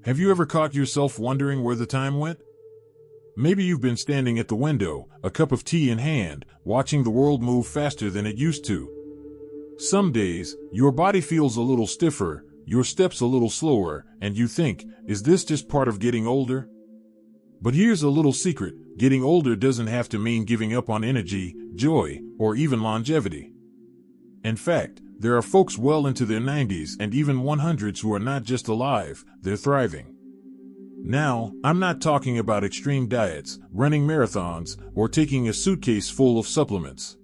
Have you ever caught yourself wondering where the time went? Maybe you've been standing at the window, a cup of tea in hand, watching the world move faster than it used to. Some days, your body feels a little stiffer, your steps a little slower, and you think, is this just part of getting older? But here's a little secret: getting older doesn't have to mean giving up on energy, joy, or even longevity. In fact, there are folks well into their 90s and even 100s who are not just alive, they're thriving. Now, I'm not talking about extreme diets, running marathons, or taking a suitcase full of supplements.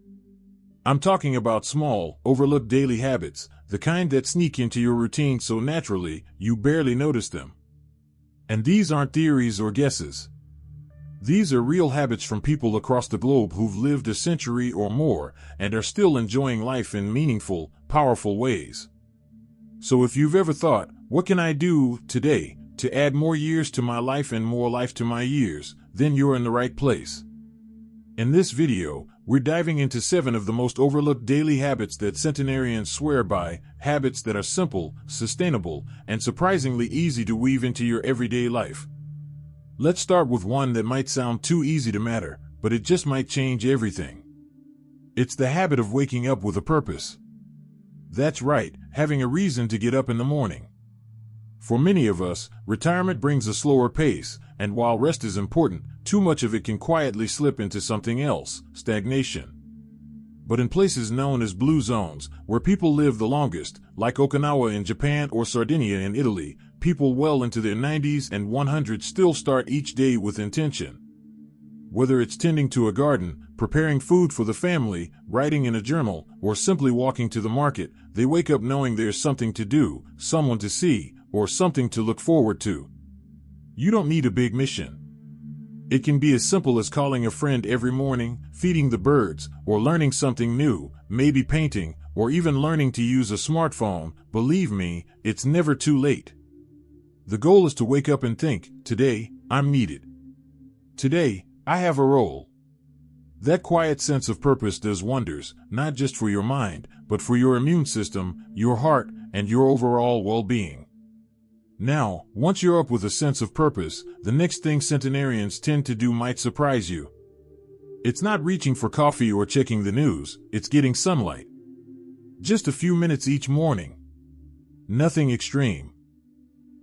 I'm talking about small, overlooked daily habits, the kind that sneak into your routine so naturally, you barely notice them. And these aren't theories or guesses. These are real habits from people across the globe who've lived a century or more and are still enjoying life in meaningful, powerful ways. So if you've ever thought, what can I do today to add more years to my life and more life to my years, then you're in the right place. In this video, we're diving into 7 of the most overlooked daily habits that centenarians swear by, habits that are simple, sustainable, and surprisingly easy to weave into your everyday life. Let's start with one that might sound too easy to matter, but it just might change everything. It's the habit of waking up with a purpose. That's right, having a reason to get up in the morning. For many of us, retirement brings a slower pace, and while rest is important, too much of it can quietly slip into something else, stagnation. But in places known as blue zones, where people live the longest, like Okinawa in Japan or Sardinia in Italy, people well into their 90s and 100s still start each day with intention. Whether it's tending to a garden, preparing food for the family, writing in a journal, or simply walking to the market, they wake up knowing there's something to do, someone to see, or something to look forward to. You don't need a big mission. It can be as simple as calling a friend every morning, feeding the birds, or learning something new, maybe painting, or even learning to use a smartphone. Believe me, it's never too late. The goal is to wake up and think, today, I'm needed. Today, I have a role. That quiet sense of purpose does wonders, not just for your mind, but for your immune system, your heart, and your overall well-being. Now, once you're up with a sense of purpose, the next thing centenarians tend to do might surprise you. It's not reaching for coffee or checking the news, it's getting sunlight. Just a few minutes each morning. Nothing extreme.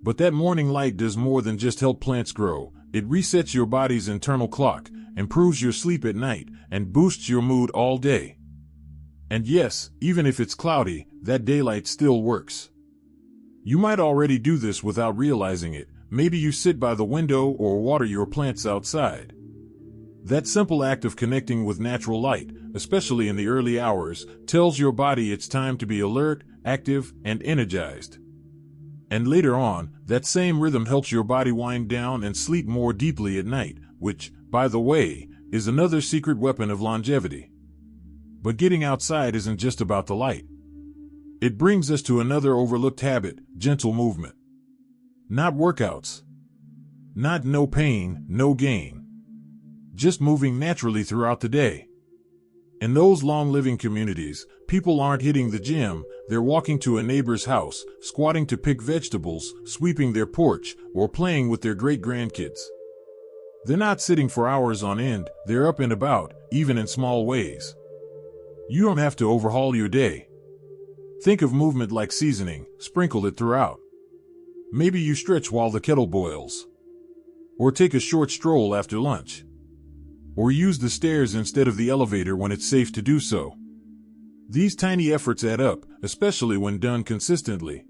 But that morning light does more than just help plants grow. It resets your body's internal clock, improves your sleep at night, and boosts your mood all day. And yes, even if it's cloudy, that daylight still works. You might already do this without realizing it. Maybe you sit by the window or water your plants outside. That simple act of connecting with natural light, especially in the early hours, tells your body it's time to be alert, active, and energized. And later on, that same rhythm helps your body wind down and sleep more deeply at night, which, by the way, is another secret weapon of longevity. But getting outside isn't just about the light. It brings us to another overlooked habit, gentle movement. Not workouts. Not no pain, no gain. Just moving naturally throughout the day. In those long-living communities, people aren't hitting the gym, they're walking to a neighbor's house, squatting to pick vegetables, sweeping their porch, or playing with their great-grandkids. They're not sitting for hours on end, they're up and about, even in small ways. You don't have to overhaul your day. Think of movement like seasoning, sprinkle it throughout. Maybe you stretch while the kettle boils. Or take a short stroll after lunch. Or use the stairs instead of the elevator when it's safe to do so. These tiny efforts add up, especially when done consistently.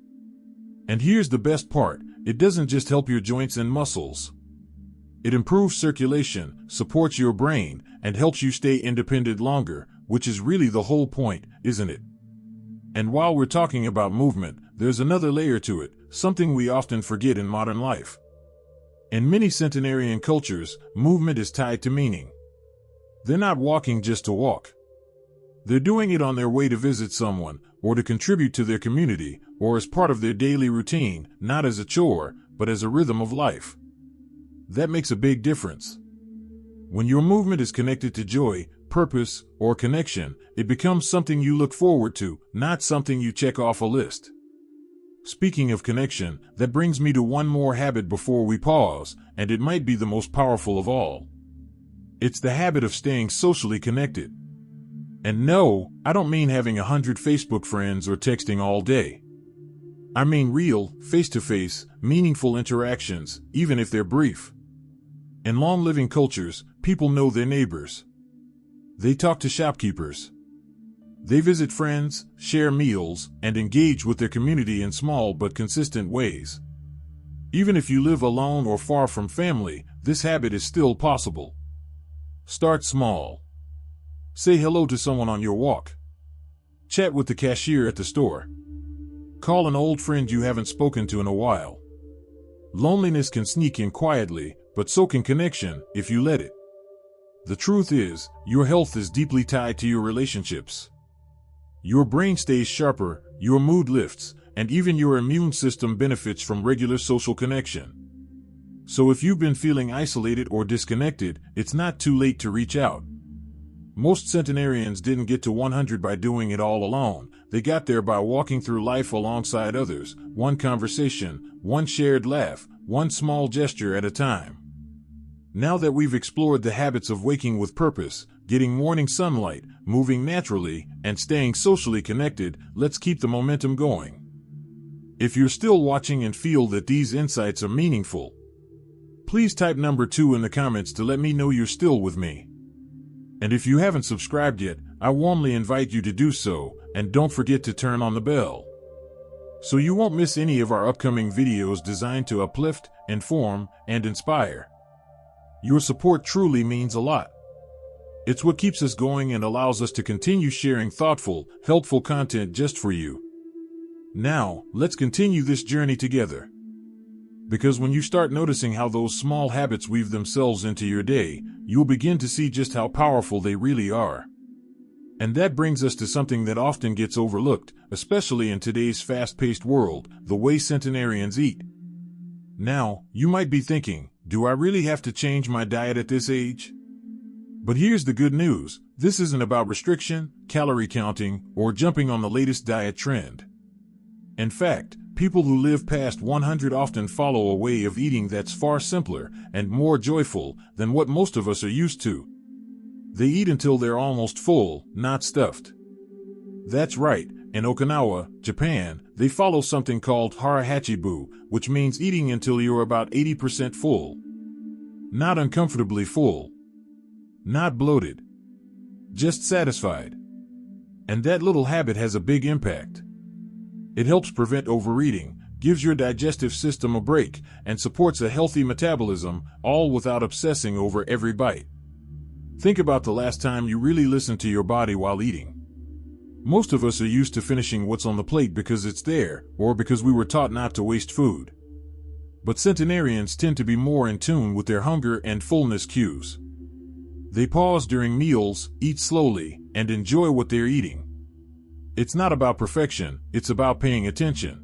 And here's the best part, it doesn't just help your joints and muscles. It improves circulation, supports your brain, and helps you stay independent longer, which is really the whole point, isn't it? And while we're talking about movement, there's another layer to it, something we often forget in modern life. In many centenarian cultures, movement is tied to meaning. They're not walking just to walk. They're doing it on their way to visit someone, or to contribute to their community, or as part of their daily routine, not as a chore, but as a rhythm of life. That makes a big difference. When your movement is connected to joy, purpose, or connection, it becomes something you look forward to, not something you check off a list. Speaking of connection, that brings me to one more habit before we pause, and it might be the most powerful of all. It's the habit of staying socially connected. And no, I don't mean having 100 Facebook friends or texting all day. I mean real, face-to-face, meaningful interactions, even if they're brief. In long-living cultures, people know their neighbors. They talk to shopkeepers. They visit friends, share meals, and engage with their community in small but consistent ways. Even if you live alone or far from family, this habit is still possible. Start small. Say hello to someone on your walk. Chat with the cashier at the store. Call an old friend you haven't spoken to in a while. Loneliness can sneak in quietly, but so can connection, if you let it. The truth is, your health is deeply tied to your relationships. Your brain stays sharper, your mood lifts, and even your immune system benefits from regular social connection. So if you've been feeling isolated or disconnected, it's not too late to reach out. Most centenarians didn't get to 100 by doing it all alone. They got there by walking through life alongside others, one conversation, one shared laugh, one small gesture at a time. Now that we've explored the habits of waking with purpose, getting morning sunlight, moving naturally, and staying socially connected, let's keep the momentum going. If you're still watching and feel that these insights are meaningful, please type number 2 in the comments to let me know you're still with me. And if you haven't subscribed yet, I warmly invite you to do so, and don't forget to turn on the bell, so you won't miss any of our upcoming videos designed to uplift, inform, and inspire. Your support truly means a lot. It's what keeps us going and allows us to continue sharing thoughtful, helpful content just for you. Now, let's continue this journey together. Because when you start noticing how those small habits weave themselves into your day, you'll begin to see just how powerful they really are. And that brings us to something that often gets overlooked, especially in today's fast-paced world, the way centenarians eat. Now, you might be thinking, do I really have to change my diet at this age? But here's the good news. This isn't about restriction, calorie counting, or jumping on the latest diet trend. In fact, people who live past 100 often follow a way of eating that's far simpler and more joyful than what most of us are used to. They eat until they're almost full, not stuffed. That's right. In Okinawa, Japan, they follow something called hara-hachi-bu, which means eating until you're about 80% full. Not uncomfortably full. Not bloated. Just satisfied. And that little habit has a big impact. It helps prevent overeating, gives your digestive system a break, and supports a healthy metabolism, all without obsessing over every bite. Think about the last time you really listened to your body while eating. Most of us are used to finishing what's on the plate because it's there, or because we were taught not to waste food. But centenarians tend to be more in tune with their hunger and fullness cues. They pause during meals, eat slowly, and enjoy what they're eating. It's not about perfection, it's about paying attention.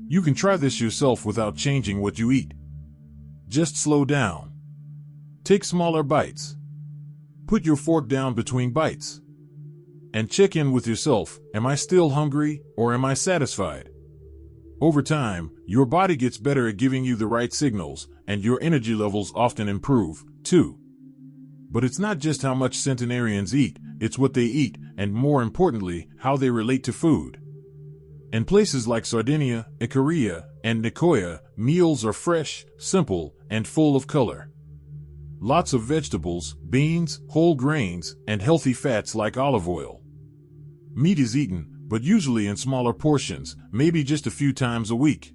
You can try this yourself without changing what you eat. Just slow down. Take smaller bites. Put your fork down between bites. And check in with yourself, am I still hungry, or am I satisfied? Over time, your body gets better at giving you the right signals, and your energy levels often improve, too. But it's not just how much centenarians eat, it's what they eat, and more importantly, how they relate to food. In places like Sardinia, Icaria, and Nicoya, meals are fresh, simple, and full of color. Lots of vegetables, beans, whole grains, and healthy fats like olive oil. Meat is eaten, but usually in smaller portions, maybe just a few times a week.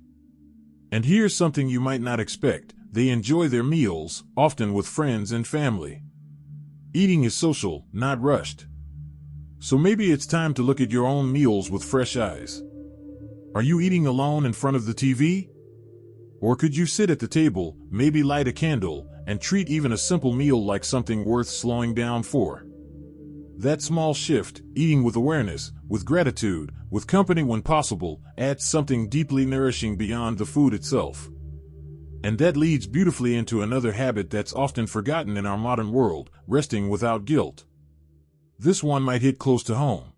And here's something you might not expect. They enjoy their meals, often with friends and family. Eating is social, not rushed. So maybe it's time to look at your own meals with fresh eyes. Are you eating alone in front of the TV? Or could you sit at the table, maybe light a candle, and treat even a simple meal like something worth slowing down for? That small shift, eating with awareness, with gratitude, with company when possible, adds something deeply nourishing beyond the food itself. And that leads beautifully into another habit that's often forgotten in our modern world, resting without guilt. This one might hit close to home.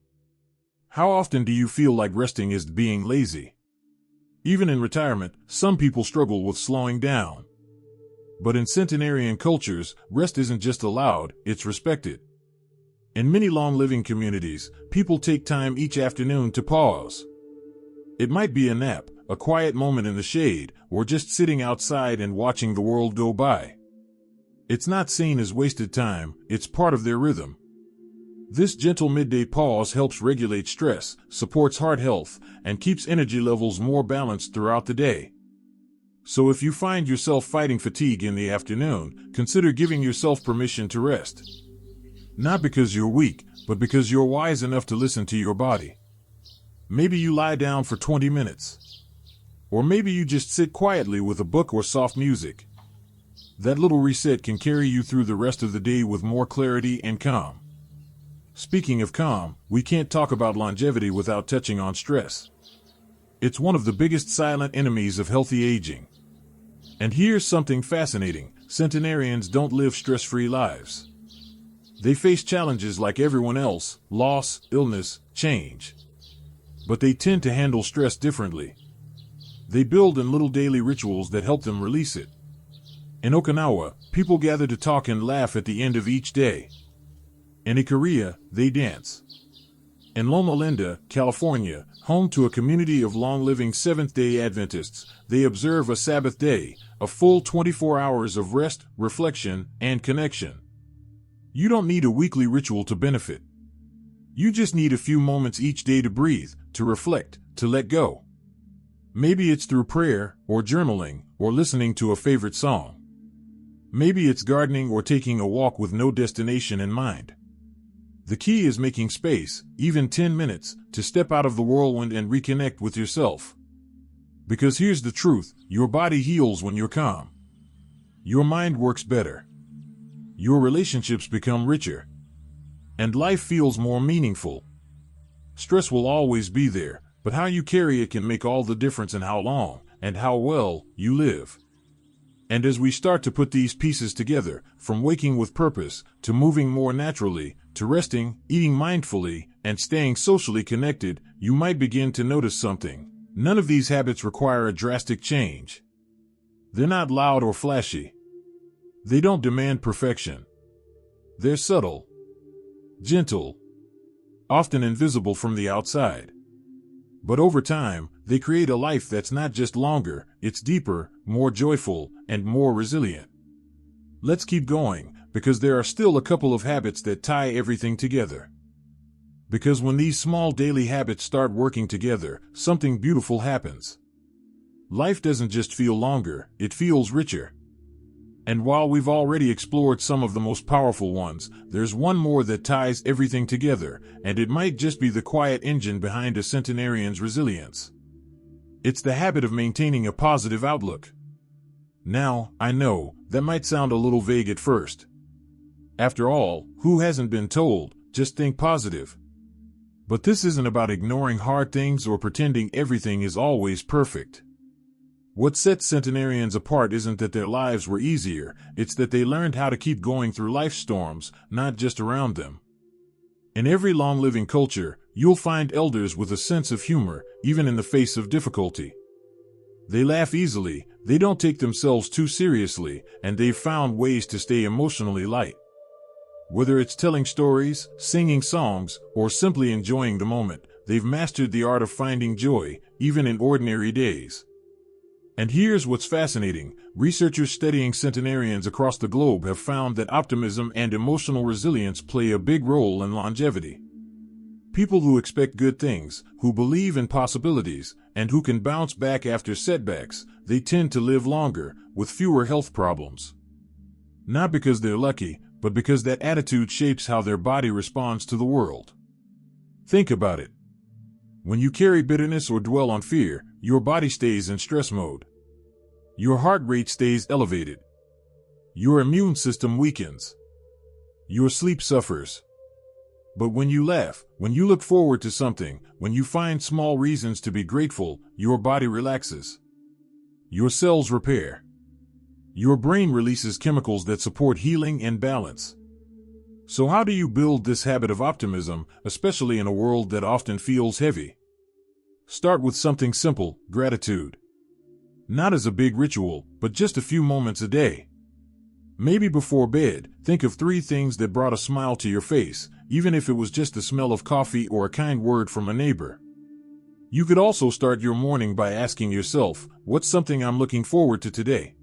How often do you feel like resting is being lazy? Even in retirement, some people struggle with slowing down. But in centenarian cultures, rest isn't just allowed, it's respected. In many long-living communities, people take time each afternoon to pause. It might be a nap, a quiet moment in the shade, or just sitting outside and watching the world go by. It's not seen as wasted time, it's part of their rhythm. This gentle midday pause helps regulate stress, supports heart health, and keeps energy levels more balanced throughout the day. So if you find yourself fighting fatigue in the afternoon, consider giving yourself permission to rest. Not because you're weak, but because you're wise enough to listen to your body. Maybe you lie down for 20 minutes. Or maybe you just sit quietly with a book or soft music. That little reset can carry you through the rest of the day with more clarity and calm. Speaking of calm, we can't talk about longevity without touching on stress. It's one of the biggest silent enemies of healthy aging. And here's something fascinating: centenarians don't live stress-free lives. They face challenges like everyone else: loss, illness, change. But they tend to handle stress differently. They build in little daily rituals that help them release it. In Okinawa, people gather to talk and laugh at the end of each day. In Ikaria, they dance. In Loma Linda, California, home to a community of long-living Seventh-day Adventists, they observe a Sabbath day, a full 24 hours of rest, reflection, and connection. You don't need a weekly ritual to benefit. You just need a few moments each day to breathe, to reflect, to let go. Maybe it's through prayer, or journaling, or listening to a favorite song. Maybe it's gardening or taking a walk with no destination in mind. The key is making space, even 10 minutes, to step out of the whirlwind and reconnect with yourself. Because here's the truth: your body heals when you're calm. Your mind works better. Your relationships become richer. And life feels more meaningful. Stress will always be there, but how you carry it can make all the difference in how long and how well you live. And as we start to put these pieces together, from waking with purpose, to moving more naturally, to resting, eating mindfully, and staying socially connected, you might begin to notice something. None of these habits require a drastic change. They're not loud or flashy. They don't demand perfection. They're subtle, gentle, often invisible from the outside. But over time, they create a life that's not just longer, it's deeper, more joyful, and more resilient. Let's keep going, because there are still a couple of habits that tie everything together. Because when these small daily habits start working together, something beautiful happens. Life doesn't just feel longer, it feels richer. And while we've already explored some of the most powerful ones, there's one more that ties everything together, and it might just be the quiet engine behind a centenarian's resilience. It's the habit of maintaining a positive outlook. Now, I know, that might sound a little vague at first. After all, who hasn't been told, just think positive? But this isn't about ignoring hard things or pretending everything is always perfect. What sets centenarians apart isn't that their lives were easier, it's that they learned how to keep going through life's storms, not just around them. In every long-living culture, you'll find elders with a sense of humor, even in the face of difficulty. They laugh easily, they don't take themselves too seriously, and they've found ways to stay emotionally light. Whether it's telling stories, singing songs, or simply enjoying the moment, they've mastered the art of finding joy, even in ordinary days. And here's what's fascinating: researchers studying centenarians across the globe have found that optimism and emotional resilience play a big role in longevity. People who expect good things, who believe in possibilities, and who can bounce back after setbacks, they tend to live longer, with fewer health problems. Not because they're lucky, but because that attitude shapes how their body responds to the world. Think about it. When you carry bitterness or dwell on fear, your body stays in stress mode. Your heart rate stays elevated. Your immune system weakens. Your sleep suffers. But when you laugh, when you look forward to something, when you find small reasons to be grateful, your body relaxes. Your cells repair. Your brain releases chemicals that support healing and balance. So how do you build this habit of optimism, especially in a world that often feels heavy? Start with something simple, gratitude. Not as a big ritual, but just a few moments a day. Maybe before bed, think of 3 things that brought a smile to your face, even if it was just the smell of coffee or a kind word from a neighbor. You could also start your morning by asking yourself, what's something I'm looking forward to today?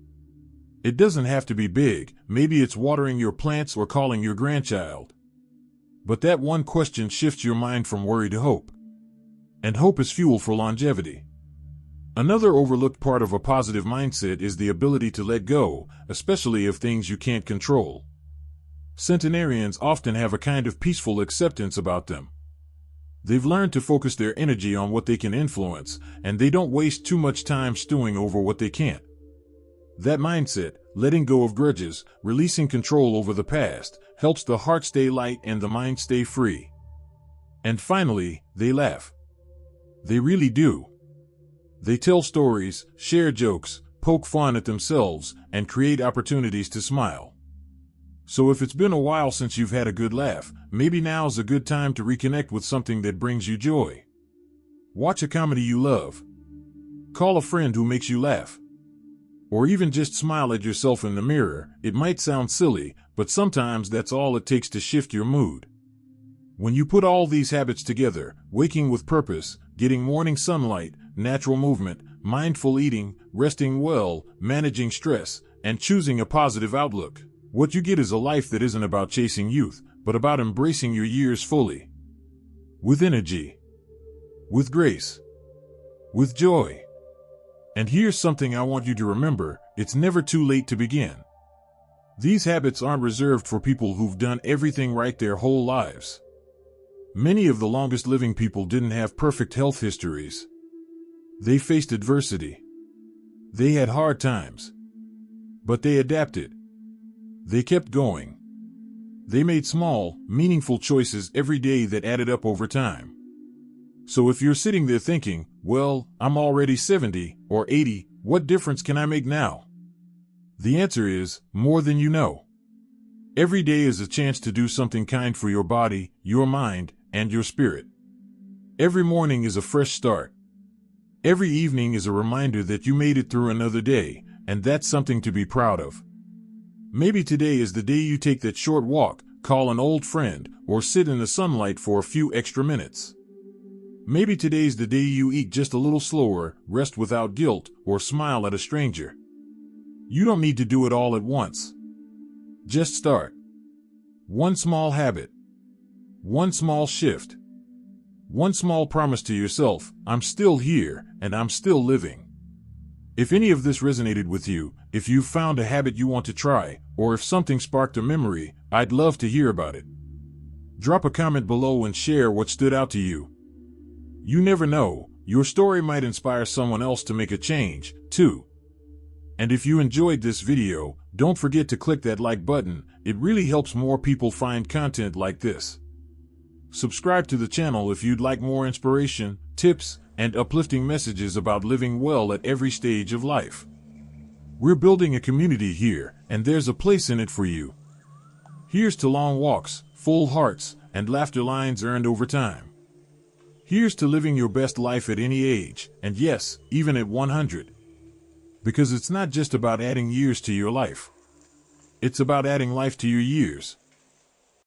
It doesn't have to be big, maybe it's watering your plants or calling your grandchild. But that one question shifts your mind from worry to hope. And hope is fuel for longevity. Another overlooked part of a positive mindset is the ability to let go, especially of things you can't control. Centenarians often have a kind of peaceful acceptance about them. They've learned to focus their energy on what they can influence, and they don't waste too much time stewing over what they can't. That mindset, letting go of grudges, releasing control over the past, helps the heart stay light and the mind stay free. And finally, they laugh. They really do. They tell stories, share jokes, poke fun at themselves, and create opportunities to smile. So if it's been a while since you've had a good laugh, maybe now's a good time to reconnect with something that brings you joy. Watch a comedy you love. Call a friend who makes you laugh. Or even just smile at yourself in the mirror. It might sound silly, but sometimes that's all it takes to shift your mood. When you put all these habits together, waking with purpose, getting morning sunlight, natural movement, mindful eating, resting well, managing stress, and choosing a positive outlook, what you get is a life that isn't about chasing youth, but about embracing your years fully. With energy. With grace. With joy. And here's something I want you to remember, it's never too late to begin. These habits aren't reserved for people who've done everything right their whole lives. Many of the longest living people didn't have perfect health histories. They faced adversity. They had hard times. But they adapted. They kept going. They made small, meaningful choices every day that added up over time. So if you're sitting there thinking, well, I'm already 70 or 80, what difference can I make now? The answer is, more than you know. Every day is a chance to do something kind for your body, your mind, and your spirit. Every morning is a fresh start. Every evening is a reminder that you made it through another day, and that's something to be proud of. Maybe today is the day you take that short walk, call an old friend, or sit in the sunlight for a few extra minutes. Maybe today's the day you eat just a little slower, rest without guilt, or smile at a stranger. You don't need to do it all at once. Just start. One small habit. One small shift. One small promise to yourself, I'm still here, and I'm still living. If any of this resonated with you, if you've found a habit you want to try, or if something sparked a memory, I'd love to hear about it. Drop a comment below and share what stood out to you. You never know, your story might inspire someone else to make a change, too. And if you enjoyed this video, don't forget to click that like button, it really helps more people find content like this. Subscribe to the channel if you'd like more inspiration, tips, and uplifting messages about living well at every stage of life. We're building a community here, and there's a place in it for you. Here's to long walks, full hearts, and laughter lines earned over time. Here's to living your best life at any age, and yes, even at 100. Because it's not just about adding years to your life. It's about adding life to your years.